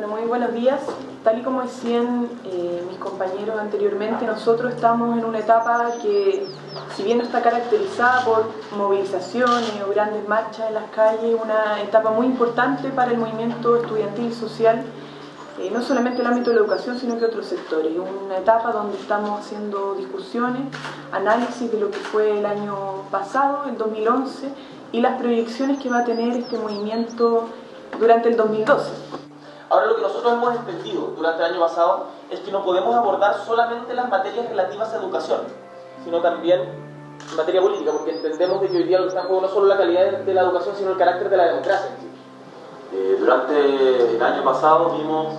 Bueno, muy buenos días. Tal y como decían mis compañeros anteriormente, nosotros estamos en una etapa que, si bien no está caracterizada por movilizaciones o grandes marchas en las calles, una etapa muy importante para el movimiento estudiantil y social, no solamente el ámbito de la educación, sino que otros sectores. Una etapa donde estamos haciendo discusiones, análisis de lo que fue el año pasado, el 2011, y las proyecciones que va a tener este movimiento durante el 2012. Ahora, lo que nosotros hemos entendido durante el año pasado es que no podemos abordar solamente las materias relativas a educación, sino también materia política, porque entendemos de que hoy día lo que está en juego no solo la calidad de la educación, sino el carácter de la democracia. Durante el año pasado vimos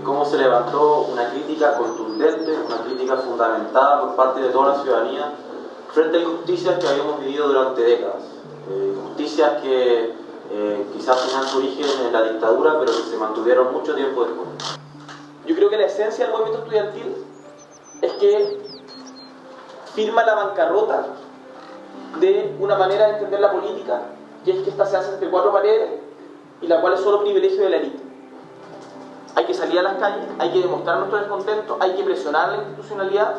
cómo se levantó una crítica contundente, una crítica fundamentada por parte de toda la ciudadanía frente a injusticias que habíamos vivido durante décadas. Injusticias que quizás tenían su origen en la dictadura, pero que se mantuvieron mucho tiempo después. Yo creo que la esencia del movimiento estudiantil es que firma la bancarrota de una manera de entender la política, que es que esta se hace entre cuatro paredes y la cual es solo privilegio de la élite. Hay que salir a las calles, hay que demostrar nuestro descontento, hay que presionar la institucionalidad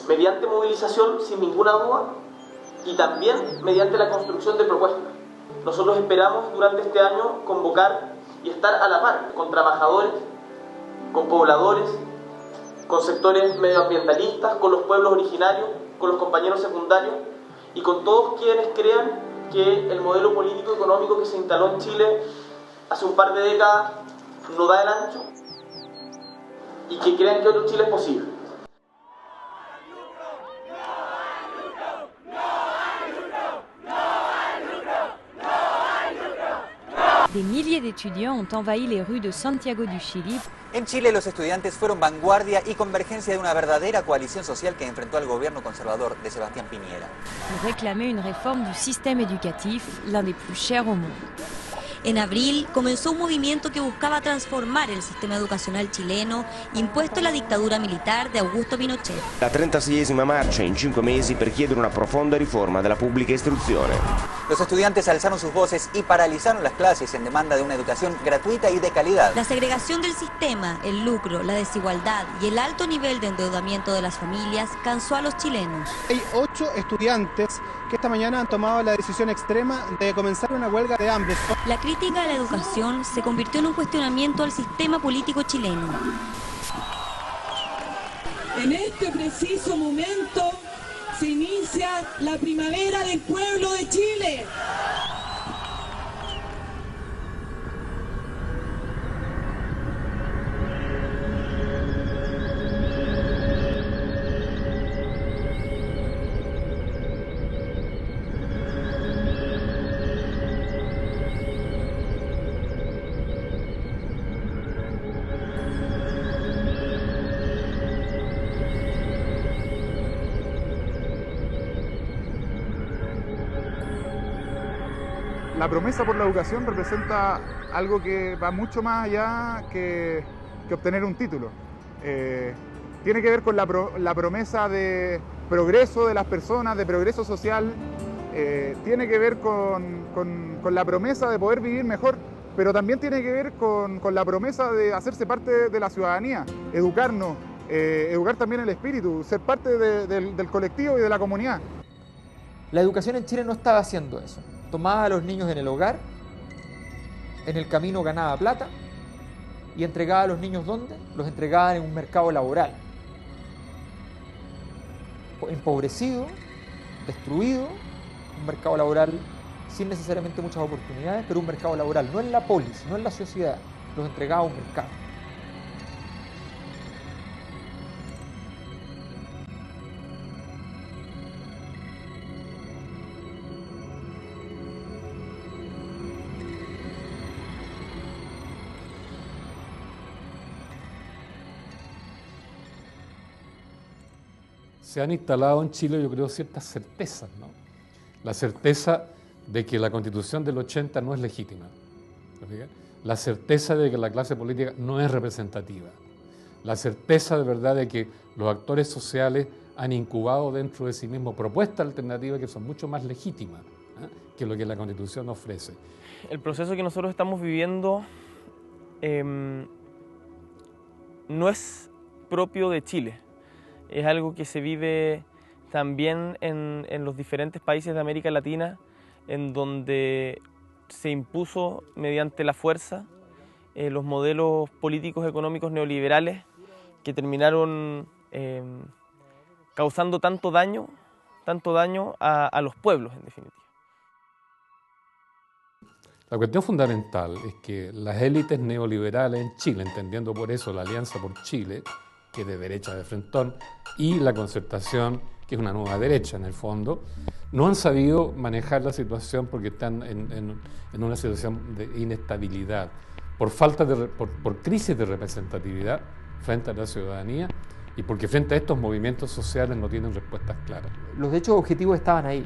mediante movilización, sin ninguna duda, y también mediante la construcción de propuestas. Nosotros esperamos durante este año convocar y estar a la par con trabajadores, con pobladores, con sectores medioambientalistas, con los pueblos originarios, con los compañeros secundarios y con todos quienes crean que el modelo político económico que se instaló en Chile hace un par de décadas no da el ancho y que crean que otro Chile es posible. Des milliers d'étudiants ont envahi les rues de Santiago du Chili. En Chile, los estudiantes fueron vanguardia y convergencia de una verdadera coalición social que enfrentó al gobierno conservador de Sebastián Piñera. Pour réclamer une réforme du système éducatif, l'un des plus chers au monde. En abril comenzó un movimiento que buscaba transformar el sistema educacional chileno impuesto en la dictadura militar de Augusto Pinochet. La 36esima marcia in 5 mesi per chiedere una profonda riforma della pubblica istruzione. Los estudiantes alzaron sus voces y paralizaron las clases en demanda de una educación gratuita y de calidad. La segregación del sistema, el lucro, la desigualdad y el alto nivel de endeudamiento de las familias cansó a los chilenos. Hay 8 estudiantes que esta mañana han tomado la decisión extrema de comenzar una huelga de hambre. La crítica a la educación se convirtió en un cuestionamiento al sistema político chileno. En este preciso momento se inicia la primavera del pueblo de Chile. La promesa por la educación representa algo que va mucho más allá que obtener un título. Tiene que ver con la promesa de progreso de las personas, de progreso social. Tiene que ver con la promesa de poder vivir mejor, pero también tiene que ver con la promesa de hacerse parte de la ciudadanía, educarnos, educar también el espíritu, ser parte del colectivo y de la comunidad. La educación en Chile no estaba haciendo eso. Tomaba a los niños en el hogar, en el camino ganaba plata y entregaba a los niños ¿dónde? Los entregaba en un mercado laboral. Empobrecido, destruido, un mercado laboral sin necesariamente muchas oportunidades, pero un mercado laboral, no en la polis, no en la sociedad, los entregaba a un mercado. Se han instalado en Chile, yo creo, ciertas certezas, ¿no? La certeza de que la Constitución del 80 no es legítima, la certeza de que la clase política no es representativa, la certeza de verdad de que los actores sociales han incubado dentro de sí mismos propuestas alternativas que son mucho más legítimas, que lo que la Constitución ofrece. El proceso que nosotros estamos viviendo no es propio de Chile, es algo que se vive también en los diferentes países de América Latina, en donde se impuso mediante la fuerza los modelos políticos económicos neoliberales que terminaron causando tanto daño a los pueblos, en definitiva. La cuestión fundamental es que las élites neoliberales en Chile, entendiendo por eso la Alianza por Chile, que es de derecha de frentón, y la Concertación, que es una nueva derecha en el fondo, no han sabido manejar la situación porque están en una situación de inestabilidad, por crisis de representatividad frente a la ciudadanía y porque frente a estos movimientos sociales no tienen respuestas claras. Los hechos objetivos estaban ahí.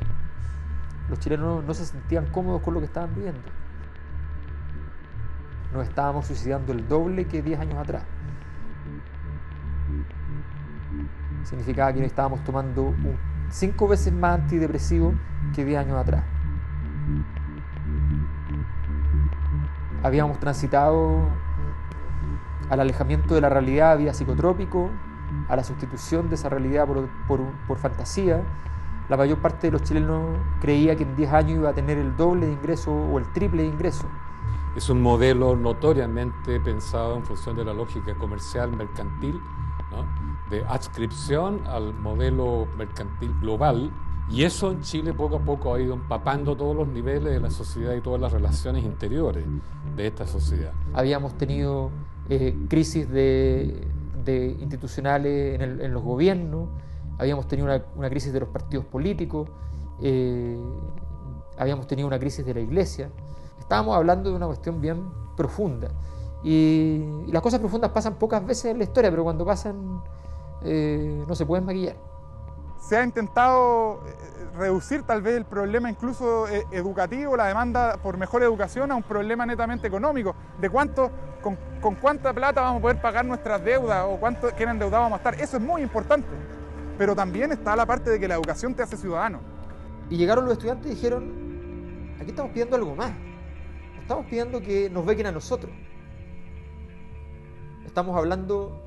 Los chilenos no se sentían cómodos con lo que estaban viviendo. Nos estábamos suicidando el doble que 10 años atrás. Significaba que nos estábamos tomando 5 veces más antidepresivo que 10 años atrás. Habíamos transitado al alejamiento de la realidad vía psicotrópico, a la sustitución de esa realidad por fantasía. La mayor parte de los chilenos creía que en 10 años iba a tener el doble de ingreso o el triple de ingreso. Es un modelo notoriamente pensado en función de la lógica comercial mercantil, ¿no?, de adscripción al modelo mercantil global, y eso en Chile poco a poco ha ido empapando todos los niveles de la sociedad y todas las relaciones interiores de esta sociedad. Habíamos tenido crisis institucionales en los gobiernos, habíamos tenido una crisis de los partidos políticos, habíamos tenido una crisis de la iglesia. Estábamos hablando de una cuestión bien profunda. Y las cosas profundas pasan pocas veces en la historia, pero cuando pasan no se pueden maquillar. Se ha intentado reducir tal vez el problema incluso educativo, la demanda por mejor educación, a un problema netamente económico, de con cuánta plata vamos a poder pagar nuestras deudas o qué endeudados vamos a estar. Eso es muy importante, pero también está la parte de que la educación te hace ciudadano. Y llegaron los estudiantes y dijeron, aquí estamos pidiendo algo más, estamos pidiendo que nos bequen a nosotros. Estamos hablando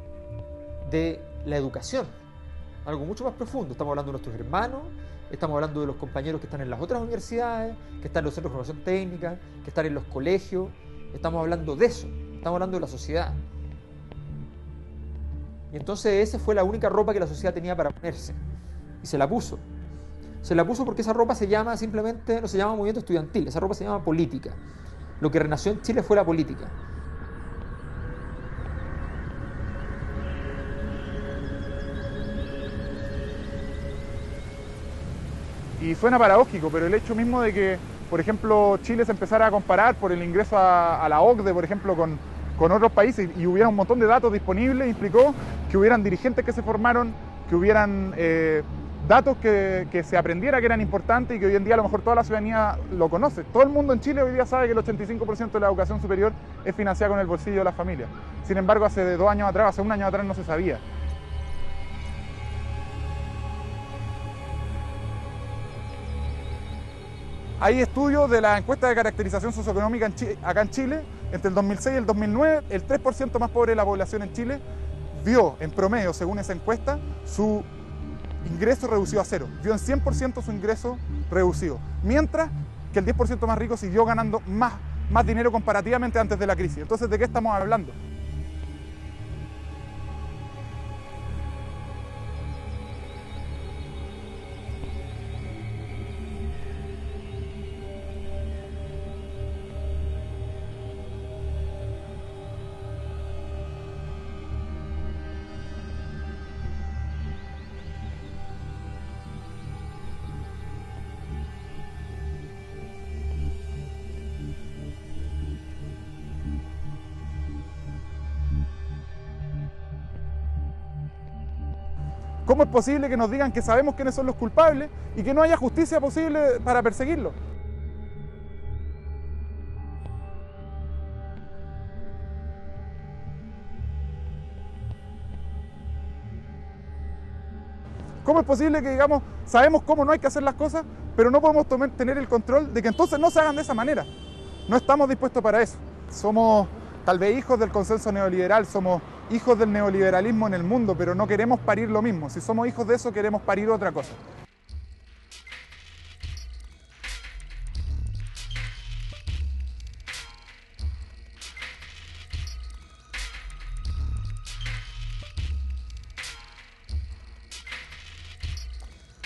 de la educación, algo mucho más profundo. Estamos hablando de nuestros hermanos, estamos hablando de los compañeros que están en las otras universidades, que están en los centros de formación técnica, que están en los colegios. Estamos hablando de eso, estamos hablando de la sociedad. Y entonces esa fue la única ropa que la sociedad tenía para ponerse. Y se la puso. Se la puso porque esa ropa se llama simplemente, no se llama movimiento estudiantil, esa ropa se llama política. Lo que renació en Chile fue la política. Y suena paradójico, pero el hecho mismo de que, por ejemplo, Chile se empezara a comparar por el ingreso a la OCDE, por ejemplo, con otros países, y hubiera un montón de datos disponibles, implicó que hubieran dirigentes que se formaron, que hubieran datos que se aprendiera que eran importantes y que hoy en día a lo mejor toda la ciudadanía lo conoce. Todo el mundo en Chile hoy día sabe que el 85% de la educación superior es financiada con el bolsillo de las familias. Sin embargo, hace 2 años atrás, hace 1 año atrás no se sabía. Hay estudios de la encuesta de caracterización socioeconómica acá en Chile, entre el 2006 y el 2009, el 3% más pobre de la población en Chile vio en promedio, según esa encuesta, su ingreso reducido a 0. Vio en 100% su ingreso reducido. Mientras que el 10% más rico siguió ganando más dinero comparativamente antes de la crisis. Entonces, ¿de qué estamos hablando? ¿Cómo es posible que nos digan que sabemos quiénes son los culpables y que no haya justicia posible para perseguirlos? ¿Cómo es posible que digamos, sabemos cómo no hay que hacer las cosas, pero no podemos tener el control de que entonces no se hagan de esa manera? No estamos dispuestos para eso. Somos tal vez hijos del consenso neoliberal, somos hijos del neoliberalismo en el mundo, pero no queremos parir lo mismo. Si somos hijos de eso, queremos parir otra cosa.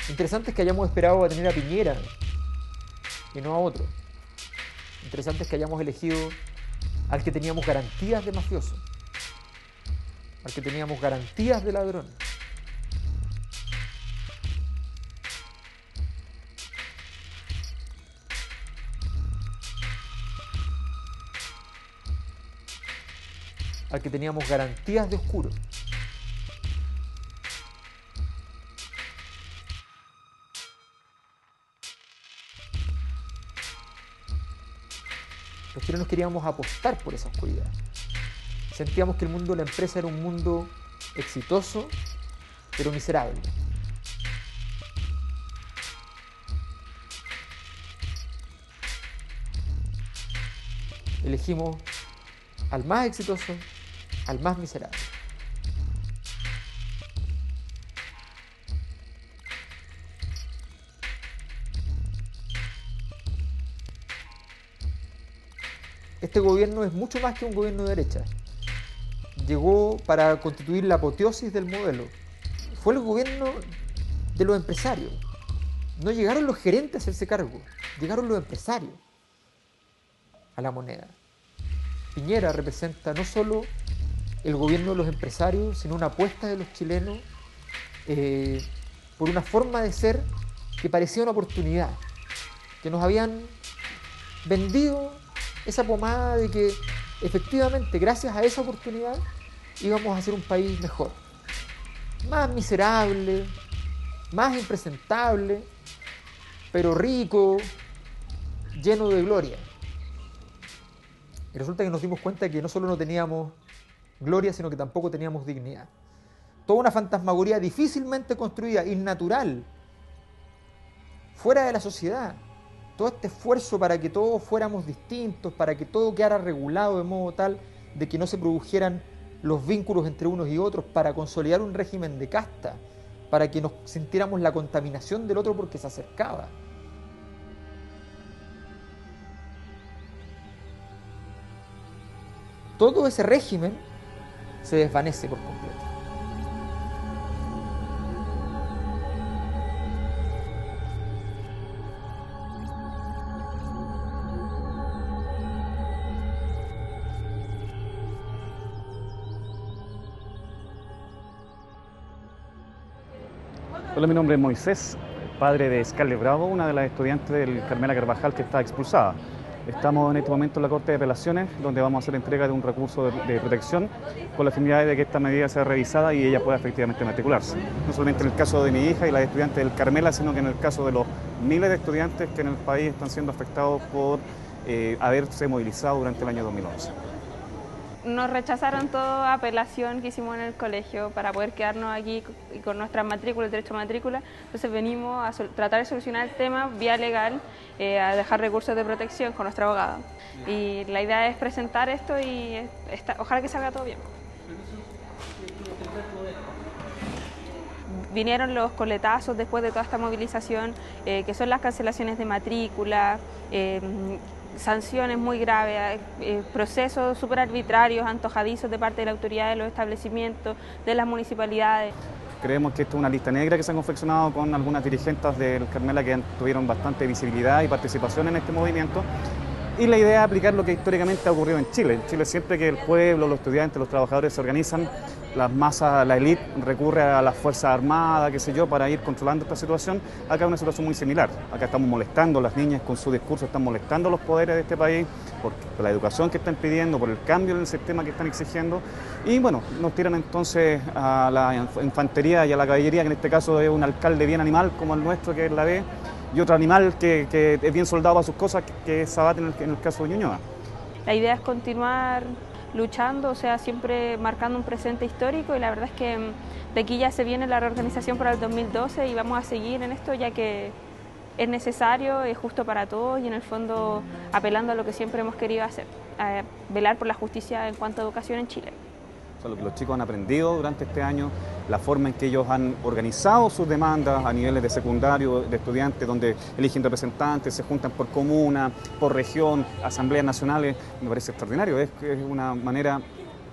Interesante es que hayamos esperado a tener a Piñera y no a otro. Interesante es que hayamos elegido al que teníamos garantías de mafioso, al que teníamos garantías de ladrón. Al que teníamos garantías de oscuro. Los chilenos queríamos apostar por esa oscuridad. Sentíamos que el mundo de la empresa era un mundo exitoso, pero miserable. Elegimos al más exitoso, al más miserable. Este gobierno es mucho más que un gobierno de derecha. Llegó para constituir la apoteosis del modelo. Fue el gobierno de los empresarios. No llegaron los gerentes a hacerse cargo, llegaron los empresarios a la moneda. Piñera representa no solo el gobierno de los empresarios, sino una apuesta de los chilenos por una forma de ser que parecía una oportunidad, que nos habían vendido esa pomada de que efectivamente gracias a esa oportunidad íbamos a hacer un país mejor, más miserable, más impresentable, pero rico, lleno de gloria. Y resulta que nos dimos cuenta que no solo no teníamos gloria, sino que tampoco teníamos dignidad. Toda una fantasmagoría difícilmente construida, innatural, fuera de la sociedad. Todo este esfuerzo para que todos fuéramos distintos, para que todo quedara regulado de modo tal de que no se produjeran los vínculos entre unos y otros, para consolidar un régimen de casta, para que nos sintiéramos la contaminación del otro porque se acercaba. Todo ese régimen se desvanece por completo. Hola, mi nombre es Moisés, padre de Scarlett Bravo, una de las estudiantes del Carmela Carvajal que está expulsada. Estamos en este momento en la Corte de Apelaciones, donde vamos a hacer entrega de un recurso de protección con la finalidad de que esta medida sea revisada y ella pueda efectivamente matricularse. No solamente en el caso de mi hija y las estudiantes del Carmela, sino que en el caso de los miles de estudiantes que en el país están siendo afectados por haberse movilizado durante el año 2011. Nos rechazaron toda apelación que hicimos en el colegio para poder quedarnos aquí con nuestra matrícula, el derecho a matrícula. Entonces venimos a tratar de solucionar el tema vía legal, a dejar recursos de protección con nuestra abogada. Y la idea es presentar esto y ojalá que salga todo bien. Vinieron los coletazos después de toda esta movilización, que son las cancelaciones de matrícula, sanciones muy graves, procesos súper arbitrarios, antojadizos de parte de la autoridad de los establecimientos, de las municipalidades. Creemos que esto es una lista negra que se ha confeccionado con algunas dirigentes del Carmela que tuvieron bastante visibilidad y participación en este movimiento. Y la idea es aplicar lo que históricamente ha ocurrido en Chile. En Chile siempre que el pueblo, los estudiantes, los trabajadores se organizan, las masas, la élite recurre a las Fuerzas Armadas, qué sé yo, para ir controlando esta situación. Acá es una situación muy similar. Acá estamos molestando, las niñas con su discurso están molestando a los poderes de este país por la educación que están pidiendo, por el cambio en el sistema que están exigiendo. Y bueno, nos tiran entonces a la infantería y a la caballería, que en este caso es un alcalde bien animal como el nuestro, que es la B, y otro animal que es bien soldado para sus cosas, que es Sabat en el caso de Ñuñoa. La idea es continuar luchando, o sea, siempre marcando un presente histórico, y la verdad es que de aquí ya se viene la reorganización para el 2012 y vamos a seguir en esto, ya que es necesario, es justo para todos y en el fondo apelando a lo que siempre hemos querido hacer, a velar por la justicia en cuanto a educación en Chile. Lo que los chicos han aprendido durante este año, la forma en que ellos han organizado sus demandas a niveles de secundario, de estudiantes, donde eligen representantes, se juntan por comuna, por región, asambleas nacionales, me parece extraordinario. Es una manera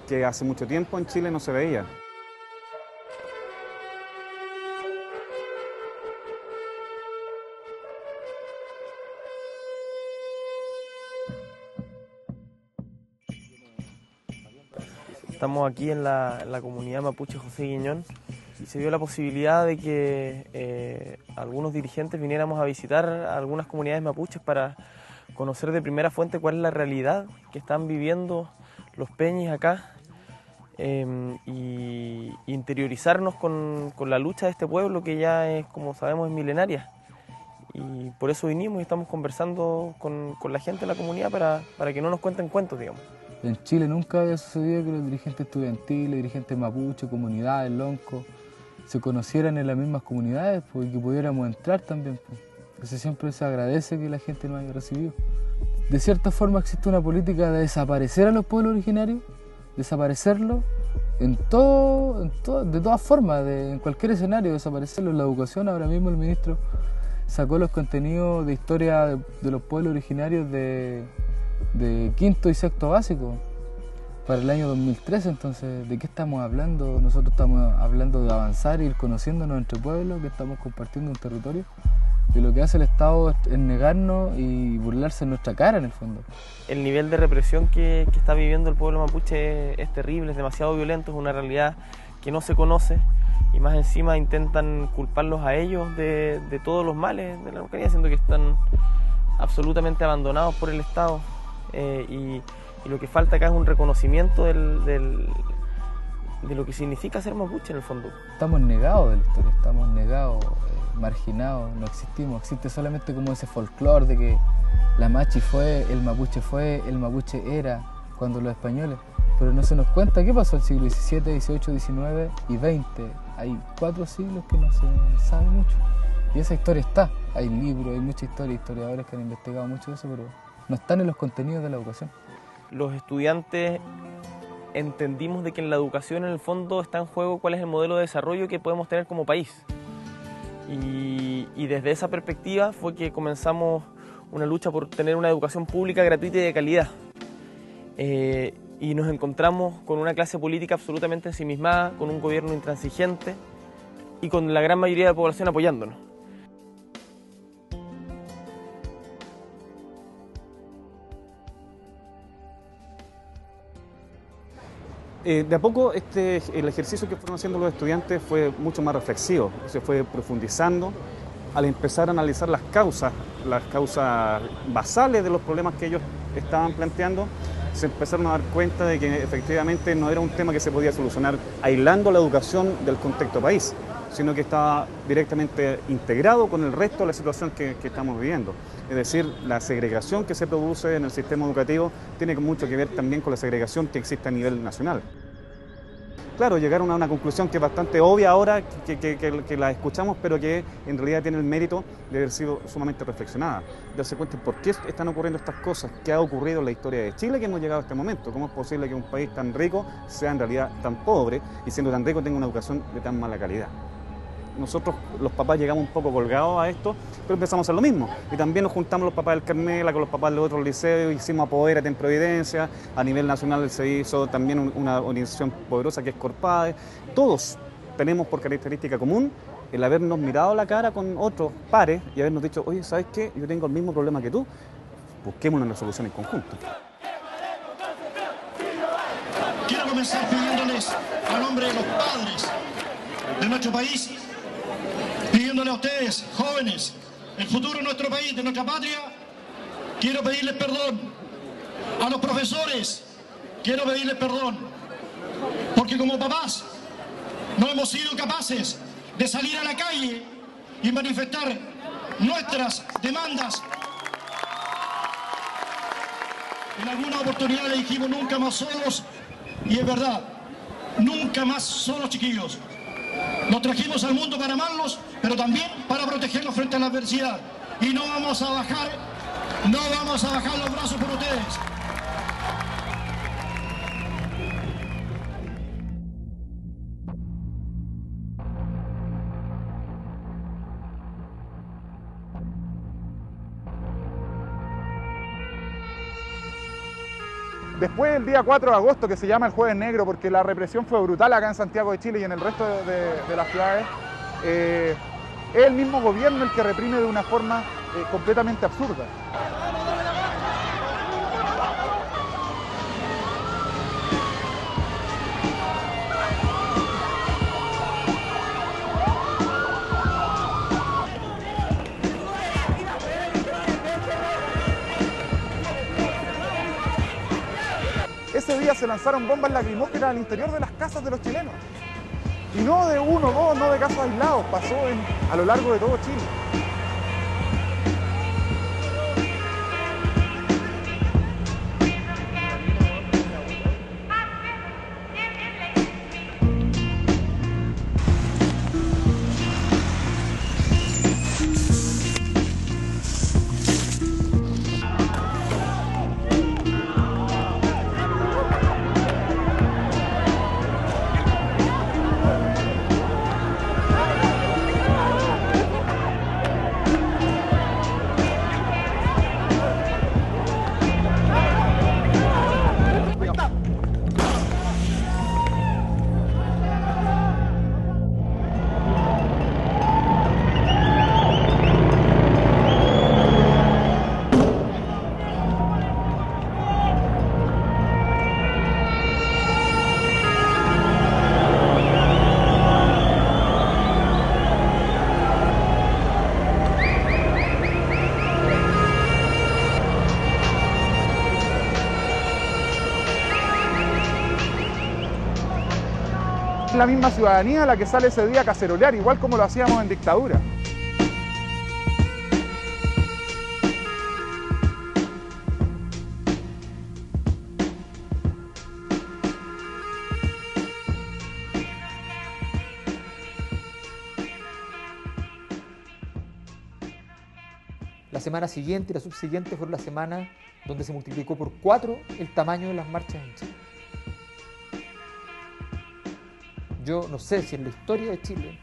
que hace mucho tiempo en Chile no se veía. Estamos aquí en la comunidad mapuche José Guiñón y se dio la posibilidad de que algunos dirigentes viniéramos a visitar algunas comunidades mapuches para conocer de primera fuente cuál es la realidad que están viviendo los peñis acá y interiorizarnos con la lucha de este pueblo que ya es, como sabemos, es milenaria. Y por eso vinimos y estamos conversando con la gente de la comunidad para que no nos cuenten cuentos, digamos. En Chile nunca había sucedido que los dirigentes estudiantiles, dirigentes mapuche, comunidades, loncos, se conocieran en las mismas comunidades y que pudiéramos entrar también. Entonces siempre se agradece que la gente nos haya recibido. De cierta forma existe una política de desaparecer a los pueblos originarios, desaparecerlos de todas formas, en cualquier escenario, desaparecerlos. En la educación, ahora mismo el ministro sacó los contenidos de historia de los pueblos originarios de quinto y sexto básico para el año 2013, entonces ¿de qué estamos hablando? Nosotros estamos hablando de avanzar, ir conociéndonos entre pueblos, que estamos compartiendo un territorio, y lo que hace el Estado es negarnos y burlarse en nuestra cara en el fondo. El nivel de represión que está viviendo el pueblo mapuche es terrible, es demasiado violento, es una realidad que no se conoce y más encima intentan culparlos a ellos de todos los males de la Araucanía, siendo que están absolutamente abandonados por el Estado. Y lo que falta acá es un reconocimiento de lo que significa ser mapuche en el fondo. Estamos negados de la historia, estamos negados, marginados, no existimos, existe solamente como ese folclore de que la machi fue, el mapuche era cuando los españoles, pero no se nos cuenta qué pasó el siglo XVII, XVIII, XIX y XX. Hay 4 siglos que no se sabe mucho y esa historia está, hay libros, hay mucha historia, historiadores que han investigado mucho de eso, pero no están en los contenidos de la educación. Los estudiantes entendimos de que en la educación en el fondo está en juego cuál es el modelo de desarrollo que podemos tener como país. Y desde esa perspectiva fue que comenzamos una lucha por tener una educación pública gratuita y de calidad. Y nos encontramos con una clase política absolutamente ensimismada, con un gobierno intransigente y con la gran mayoría de la población apoyándonos. De a poco el ejercicio que fueron haciendo los estudiantes fue mucho más reflexivo, se fue profundizando al empezar a analizar las causas basales de los problemas que ellos estaban planteando. Se empezaron a dar cuenta de que efectivamente no era un tema que se podía solucionar aislando la educación del contexto país, sino que estaba directamente integrado con el resto de la situación que estamos viviendo. Es decir, la segregación que se produce en el sistema educativo tiene mucho que ver también con la segregación que existe a nivel nacional. Claro, llegaron a una conclusión que es bastante obvia ahora, que la escuchamos, pero que en realidad tiene el mérito de haber sido sumamente reflexionada. Darse cuenta de por qué están ocurriendo estas cosas, qué ha ocurrido en la historia de Chile que hemos llegado a este momento. ¿Cómo es posible que un país tan rico sea en realidad tan pobre y siendo tan rico tenga una educación de tan mala calidad? Nosotros, los papás, llegamos un poco colgados a esto, pero empezamos a hacer lo mismo. Y también nos juntamos los papás del Carmela con los papás de otros liceos, hicimos Apodérate en Providencia, a nivel nacional se hizo también una organización poderosa que es Corpade. Todos tenemos por característica común el habernos mirado la cara con otros pares y habernos dicho, oye, ¿sabes qué? Yo tengo el mismo problema que tú, busquemos una solución en conjunto. Quiero comenzar pidiéndoles a nombre de los padres de nuestro país, pidiéndole a ustedes, jóvenes, el futuro de nuestro país, de nuestra patria, quiero pedirles perdón. A los profesores, quiero pedirles perdón, porque como papás no hemos sido capaces de salir a la calle y manifestar nuestras demandas. En alguna oportunidad le dijimos nunca más solos, y es verdad, nunca más solos, chiquillos. Los trajimos al mundo para amarlos, pero también para protegerlos frente a la adversidad. y no vamos a bajar los brazos por ustedes. Después el día 4 de agosto, que se llama el Jueves Negro, porque la represión fue brutal acá en Santiago de Chile y en el resto de las ciudades, es el mismo gobierno el que reprime de una forma completamente absurda. Ese día se lanzaron bombas lacrimógenas al interior de las casas de los chilenos. Y no de uno, dos, no de casos aislados, pasó a lo largo de todo Chile. La misma ciudadanía la que sale ese día a cacerolear, igual como lo hacíamos en dictadura. La semana siguiente y la subsiguiente fueron la semana donde se multiplicó por 4 el tamaño de las marchas en Chile. Yo no sé si en la historia de Chile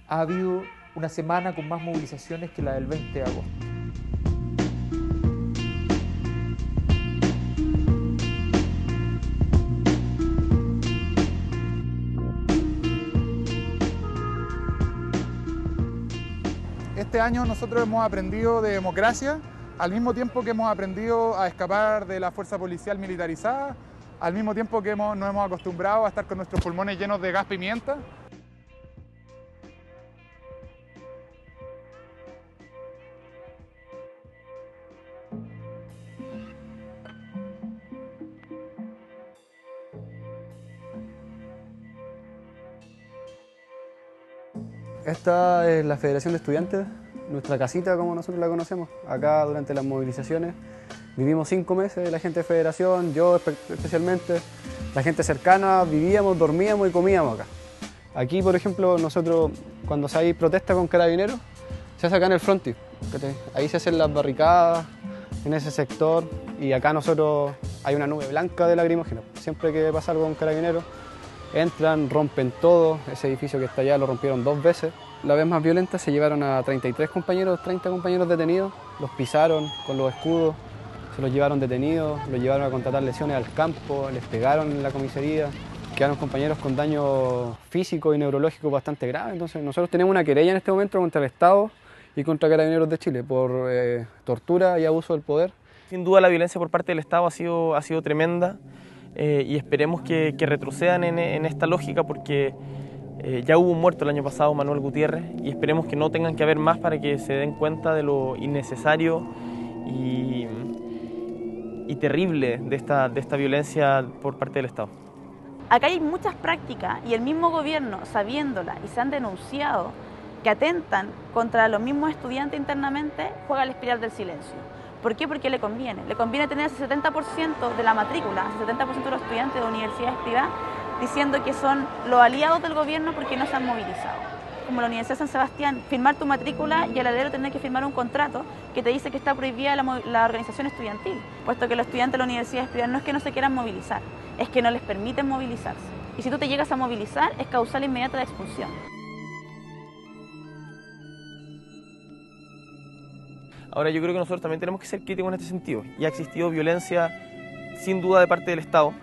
ha habido una semana con más movilizaciones que la del 20 de agosto. Este año nosotros hemos aprendido de democracia, al mismo tiempo que hemos aprendido a escapar de la fuerza policial militarizada, al mismo tiempo que nos hemos acostumbrado a estar con nuestros pulmones llenos de gas pimienta. Esta es la Federación de Estudiantes, nuestra casita como nosotros la conocemos. Acá durante las movilizaciones vivimos 5 meses, la gente de Federación, yo especialmente, la gente cercana, vivíamos, dormíamos y comíamos acá. Aquí, por ejemplo, nosotros cuando hay protesta con carabineros, se hace acá en el frontis. Ahí se hacen las barricadas en ese sector y acá nosotros hay una nube blanca de lacrimógenos. Siempre que pasa algo con carabineros, entran, rompen todo, ese edificio que está allá lo rompieron 2 veces. La vez más violenta se llevaron a 33 compañeros, 30 compañeros detenidos, los pisaron con los escudos, se los llevaron detenidos, los llevaron a contratar lesiones al campo, les pegaron en la comisaría, quedaron compañeros con daño físico y neurológico bastante grave. Entonces nosotros tenemos una querella en este momento contra el Estado y contra Carabineros de Chile por tortura y abuso del poder. Sin duda la violencia por parte del Estado ha sido tremenda. Y esperemos que retrocedan en esta lógica porque ya hubo un muerto el año pasado, Manuel Gutiérrez, y esperemos que no tengan que haber más para que se den cuenta de lo innecesario y terrible de esta violencia por parte del Estado. Acá hay muchas prácticas y el mismo gobierno, sabiéndola y se han denunciado, que atentan contra los mismos estudiantes internamente, juega la espiral del silencio. ¿Por qué? Porque le conviene. Le conviene tener ese 70% de la matrícula, ese 70% de los estudiantes de universidades privadas, diciendo que son los aliados del gobierno porque no se han movilizado. como la Universidad de San Sebastián, firmar tu matrícula y al alero tener que firmar un contrato que te dice que está prohibida la organización estudiantil, puesto que los estudiantes de la universidad privadas no es que no se quieran movilizar, es que no les permiten movilizarse. Y si tú te llegas a movilizar, es causal inmediata de expulsión. Ahora yo creo que nosotros también tenemos que ser críticos en este sentido. Y ha existido violencia sin duda de parte del Estado,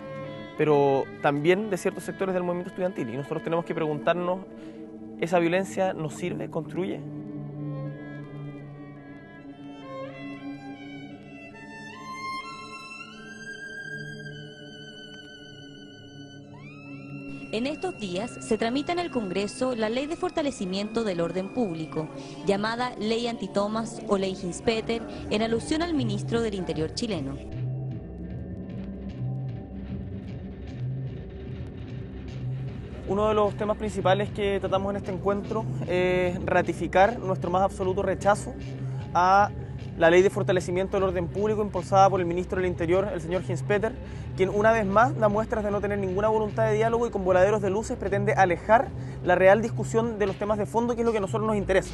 pero también de ciertos sectores del movimiento estudiantil. Y nosotros tenemos que preguntarnos, ¿esa violencia nos sirve, construye? En estos días se tramita en el Congreso la Ley de Fortalecimiento del Orden Público, llamada Ley Anti-Thomas o Ley Hinspeter, en alusión al ministro del Interior chileno. Uno de los temas principales que tratamos en este encuentro es ratificar nuestro más absoluto rechazo a la Ley de Fortalecimiento del Orden Público impulsada por el ministro del Interior, el señor Hinspeter, quien una vez más da muestras de no tener ninguna voluntad de diálogo y con voladeros de luces pretende alejar la real discusión de los temas de fondo, que es lo que a nosotros nos interesa.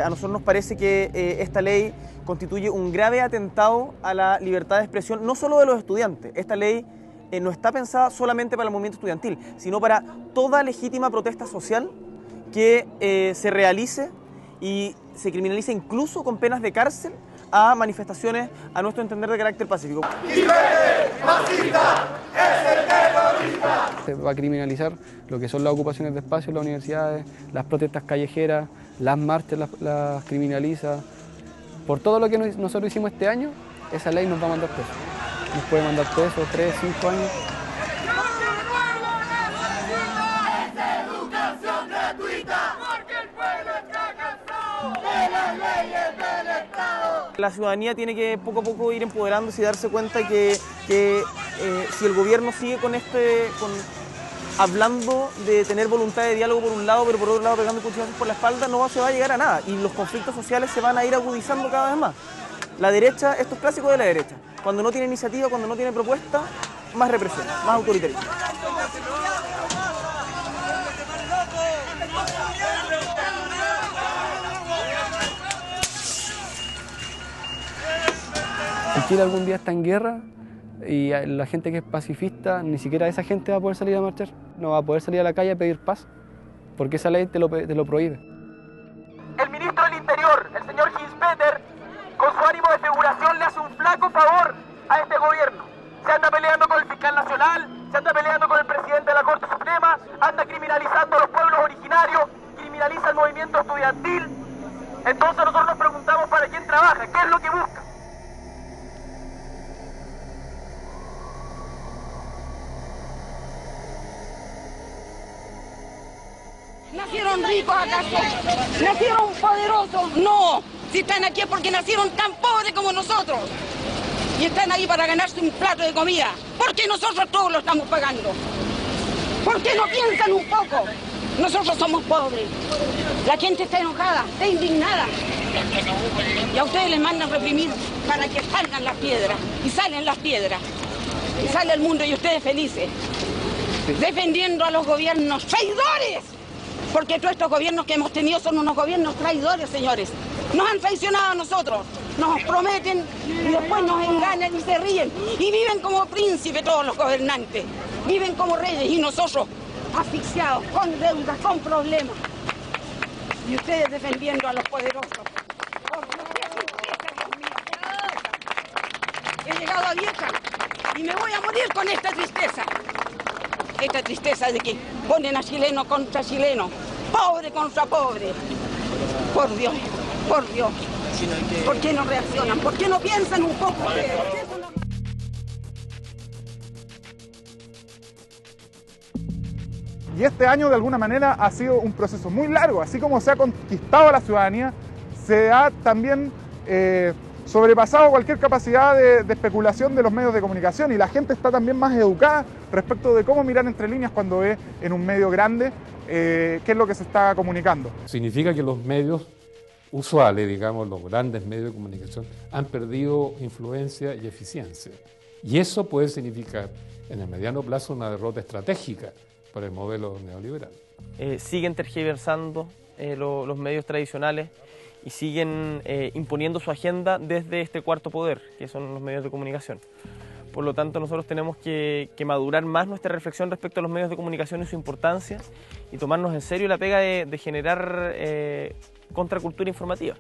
A nosotros nos parece que esta ley constituye un grave atentado a la libertad de expresión, no solo de los estudiantes. Esta ley no está pensada solamente para el movimiento estudiantil, sino para toda legítima protesta social que se realice y se criminaliza incluso con penas de cárcel a manifestaciones, a nuestro entender, de carácter pacífico. Se va a criminalizar lo que son las ocupaciones de espacios en las universidades, las protestas callejeras, las marchas las criminaliza. Por todo lo que nosotros hicimos este año, esa ley nos va a mandar preso. Nos puede mandar preso 3, 5 años. La ciudadanía tiene que poco a poco ir empoderándose y darse cuenta que si el gobierno sigue hablando de tener voluntad de diálogo por un lado, pero por otro lado pegando cuchillazos por la espalda, no se va a llegar a nada. Y los conflictos sociales se van a ir agudizando cada vez más. La derecha, esto es clásico de la derecha. Cuando no tiene iniciativa, cuando no tiene propuesta, más represión, más autoritarismo. Si Chile algún día está en guerra y la gente que es pacifista, ni siquiera esa gente va a poder salir a marchar, no va a poder salir a la calle a pedir paz, porque esa ley te lo prohíbe. El ministro del Interior, el señor Hinspeter, con su ánimo de figuración le hace un flaco favor a este gobierno. Se anda peleando con el fiscal nacional, se anda peleando con el presidente de la Corte Suprema, anda criminalizando a los pueblos originarios, criminaliza el movimiento estudiantil. Entonces nosotros nos preguntamos para quién trabaja, qué es lo que busca. ¿Nacieron ricos acaso? ¿Nacieron poderosos? No, si están aquí es porque nacieron tan pobres como nosotros. Y están ahí para ganarse un plato de comida. Porque nosotros todos lo estamos pagando. ¿Por qué no piensan un poco? Nosotros somos pobres. La gente está enojada, está indignada. Y a ustedes les mandan reprimir para que salgan las piedras. Y salen las piedras. Y sale el mundo y ustedes felices. Defendiendo a los gobiernos traidores. Porque todos estos gobiernos que hemos tenido son unos gobiernos traidores, señores. Nos han traicionado a nosotros, nos prometen y después nos engañan y se ríen. Y viven como príncipes todos los gobernantes. Viven como reyes y nosotros asfixiados, con deudas, con problemas. Y ustedes defendiendo a los poderosos. He llegado a vieja y me voy a morir con esta tristeza. Esta tristeza de que ponen a chileno contra chileno, pobre contra pobre. Por Dios, por Dios. ¿Por qué no reaccionan? ¿Por qué no piensan un poco? Y este año de alguna manera ha sido un proceso muy largo, así como se ha conquistado a la ciudadanía, se ha también sobrepasado cualquier capacidad de especulación de los medios de comunicación y la gente está también más educada respecto de cómo mirar entre líneas cuando ve en un medio grande qué es lo que se está comunicando. Significa que los medios usuales, digamos, los grandes medios de comunicación, han perdido influencia y eficiencia. Y eso puede significar en el mediano plazo una derrota estratégica para el modelo neoliberal. siguen tergiversando los medios tradicionales y siguen imponiendo su agenda desde este cuarto poder, que son los medios de comunicación. Por lo tanto, nosotros tenemos que madurar más nuestra reflexión respecto a los medios de comunicación y su importancia, y tomarnos en serio la pega de generar contracultura informativa.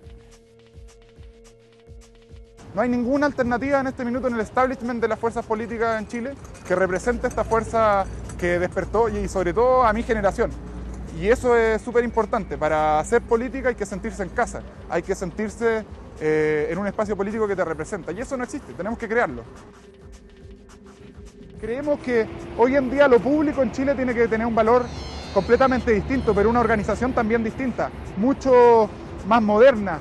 No hay ninguna alternativa en este minuto en el establishment de las fuerzas políticas en Chile que represente esta fuerza que despertó, y sobre todo a mi generación. Y eso es súper importante. Para hacer política hay que sentirse en casa, hay que sentirse en un espacio político que te representa, y eso no existe, tenemos que crearlo. Creemos que hoy en día lo público en Chile tiene que tener un valor completamente distinto, pero una organización también distinta, mucho más moderna,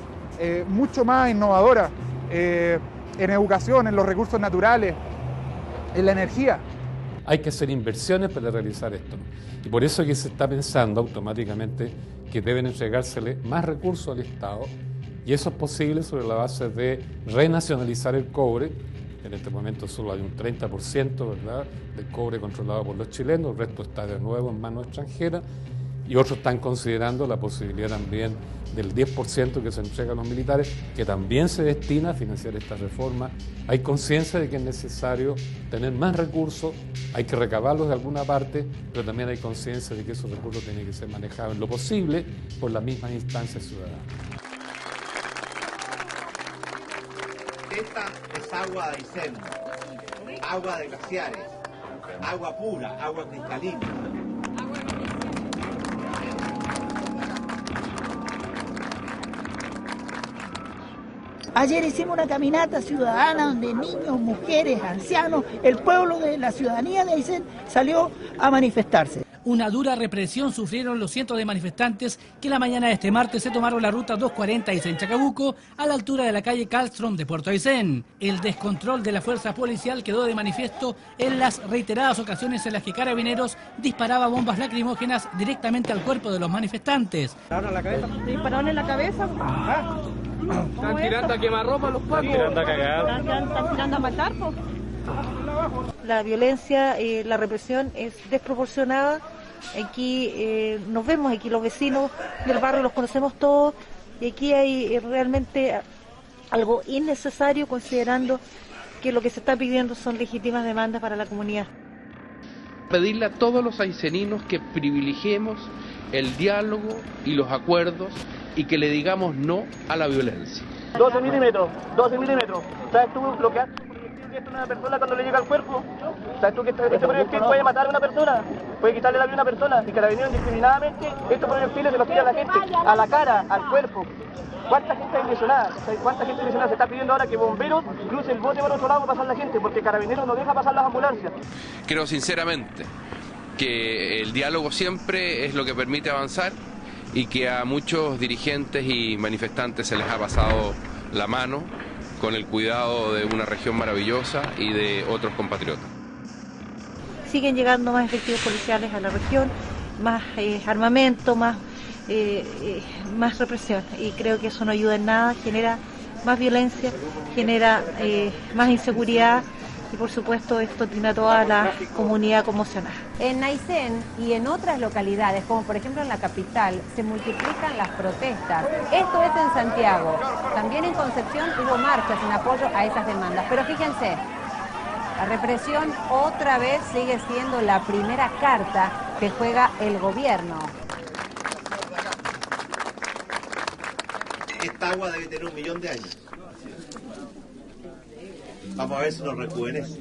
mucho más innovadora, en educación, en los recursos naturales, en la energía. Hay que hacer inversiones para realizar esto. Y por eso es que se está pensando automáticamente que deben entregársele más recursos al Estado, y eso es posible sobre la base de renacionalizar el cobre. En este momento solo hay un 30%, ¿verdad?, del cobre controlado por los chilenos, el resto está de nuevo en manos extranjeras, y otros están considerando la posibilidad también del 10% que se entrega a los militares, que también se destina a financiar esta reforma. Hay conciencia de que es necesario tener más recursos, hay que recabarlos de alguna parte, pero también hay conciencia de que esos recursos tienen que ser manejados en lo posible por las mismas instancias ciudadanas. Esta es agua de Aysén, agua de glaciares, agua pura, agua cristalina. Ayer hicimos una caminata ciudadana donde niños, mujeres, ancianos, el pueblo de la ciudadanía de Aysén salió a manifestarse. Una dura represión sufrieron los cientos de manifestantes que la mañana de este martes se tomaron la ruta 240 Aysén-Chacabuco a la altura de la calle Karlström de Puerto Aysén. El descontrol de la fuerza policial quedó de manifiesto en las reiteradas ocasiones en las que Carabineros disparaba bombas lacrimógenas directamente al cuerpo de los manifestantes. ¿Dispararon en la cabeza? Están tirando a quemarropa los pacos. Están tirando a matar, po. La violencia, la represión es desproporcionada. Aquí nos vemos, aquí los vecinos del barrio los conocemos todos, y aquí hay realmente algo innecesario, considerando que lo que se está pidiendo son legítimas demandas para la comunidad. Pedirle a todos los ayseninos que privilegiemos el diálogo y los acuerdos y que le digamos no a la violencia. 12 milímetros. ¿Sabes tú lo que hace un proyectil que esto a una persona cuando le llega al cuerpo? ¿Sabes tú que este proyectil puede matar a una persona? Puede quitarle la vida a una persona, y Carabineros indiscriminadamente estos proyectiles se los tira a la gente, a la cara, al cuerpo. ¿Cuánta gente hay lesionada? ¿Cuánta gente lesionada? Se está pidiendo ahora que bomberos crucen el bote por otro lado para pasar la gente, porque Carabineros no deja pasar las ambulancias. Creo sinceramente que el diálogo siempre es lo que permite avanzar, y que a muchos dirigentes y manifestantes se les ha pasado la mano con el cuidado de una región maravillosa y de otros compatriotas. Siguen llegando más efectivos policiales a la región, más armamento, más represión, y creo que eso no ayuda en nada, genera más violencia, genera más inseguridad, y por supuesto esto tiene a toda la comunidad conmocionada. En Aysén y en otras localidades, como por ejemplo en la capital, se multiplican las protestas. Esto es en Santiago. También en Concepción hubo marchas en apoyo a esas demandas. Pero fíjense, la represión otra vez sigue siendo la primera carta que juega el gobierno. Esta agua debe tener 1 millón de años. Vamos a ver si nos rejuvenece.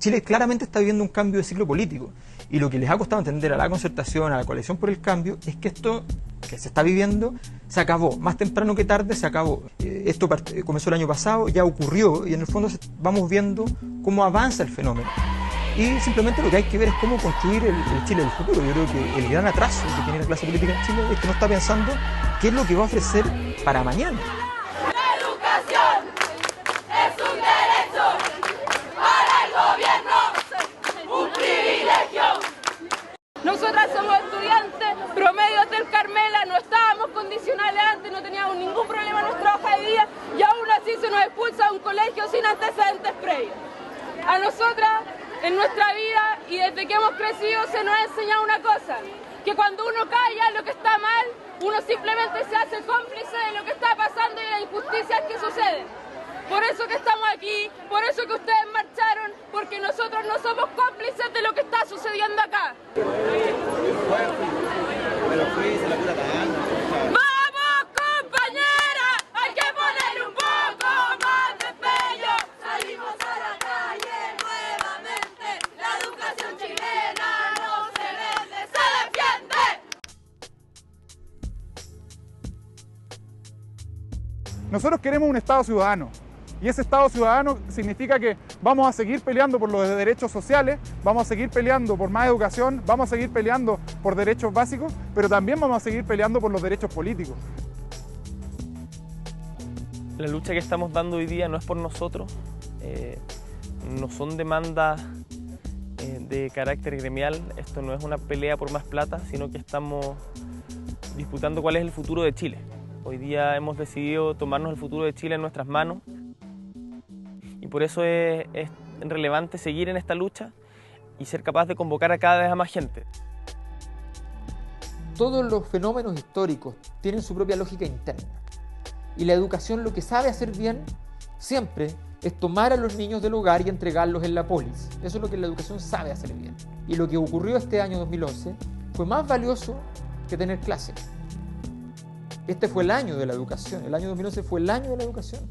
Chile claramente está viviendo un cambio de ciclo político, y lo que les ha costado entender a la Concertación, a la Coalición por el Cambio, es que esto que se está viviendo se acabó, más temprano que tarde se acabó. Esto comenzó el año pasado, ya ocurrió, y en el fondo vamos viendo cómo avanza el fenómeno. Y simplemente lo que hay que ver es cómo construir el Chile del futuro. Yo creo que el gran atraso que tiene la clase política en Chile es que no está pensando qué es lo que va a ofrecer para mañana. La educación es un derecho, para el gobierno un privilegio. Nosotras somos estudiantes promedios del Carmela, no estábamos condicionales antes, no teníamos ningún problema en nuestra hoja de vida, y aún así se nos expulsa de un colegio sin antecedentes previos. A nosotras en nuestra vida y desde que hemos crecido se nos ha enseñado una cosa, que cuando uno calla lo que está mal, uno simplemente se hace cómplice de lo que está pasando y de las injusticias que suceden. Por eso que estamos aquí, por eso que ustedes marcharon, porque nosotros no somos cómplices de lo que está sucediendo acá. ¡Vamos, compañera! ¡Hay que ponerle un poco más de empeño! Salimos a la calle nuevamente, la educación chilena no se vende, se defiende. Nosotros queremos un Estado ciudadano. Y ese Estado ciudadano significa que vamos a seguir peleando por los derechos sociales, vamos a seguir peleando por más educación, vamos a seguir peleando por derechos básicos, pero también vamos a seguir peleando por los derechos políticos. La lucha que estamos dando hoy día no es por nosotros, no son demandas de carácter gremial, esto no es una pelea por más plata, sino que estamos disputando cuál es el futuro de Chile. Hoy día hemos decidido tomarnos el futuro de Chile en nuestras manos. Y por eso es relevante seguir en esta lucha y ser capaz de convocar a cada vez a más gente. Todos los fenómenos históricos tienen su propia lógica interna. Y la educación lo que sabe hacer bien siempre es tomar a los niños del hogar y entregarlos en la polis. Eso es lo que la educación sabe hacer bien. Y lo que ocurrió este año 2011 fue más valioso que tener clases. Este fue el año de la educación. El año 2011 fue el año de la educación.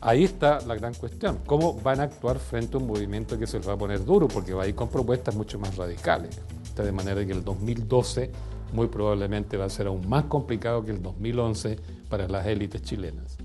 Ahí está la gran cuestión, cómo van a actuar frente a un movimiento que se les va a poner duro, porque va a ir con propuestas mucho más radicales. De manera que el 2012 muy probablemente va a ser aún más complicado que el 2011 para las élites chilenas.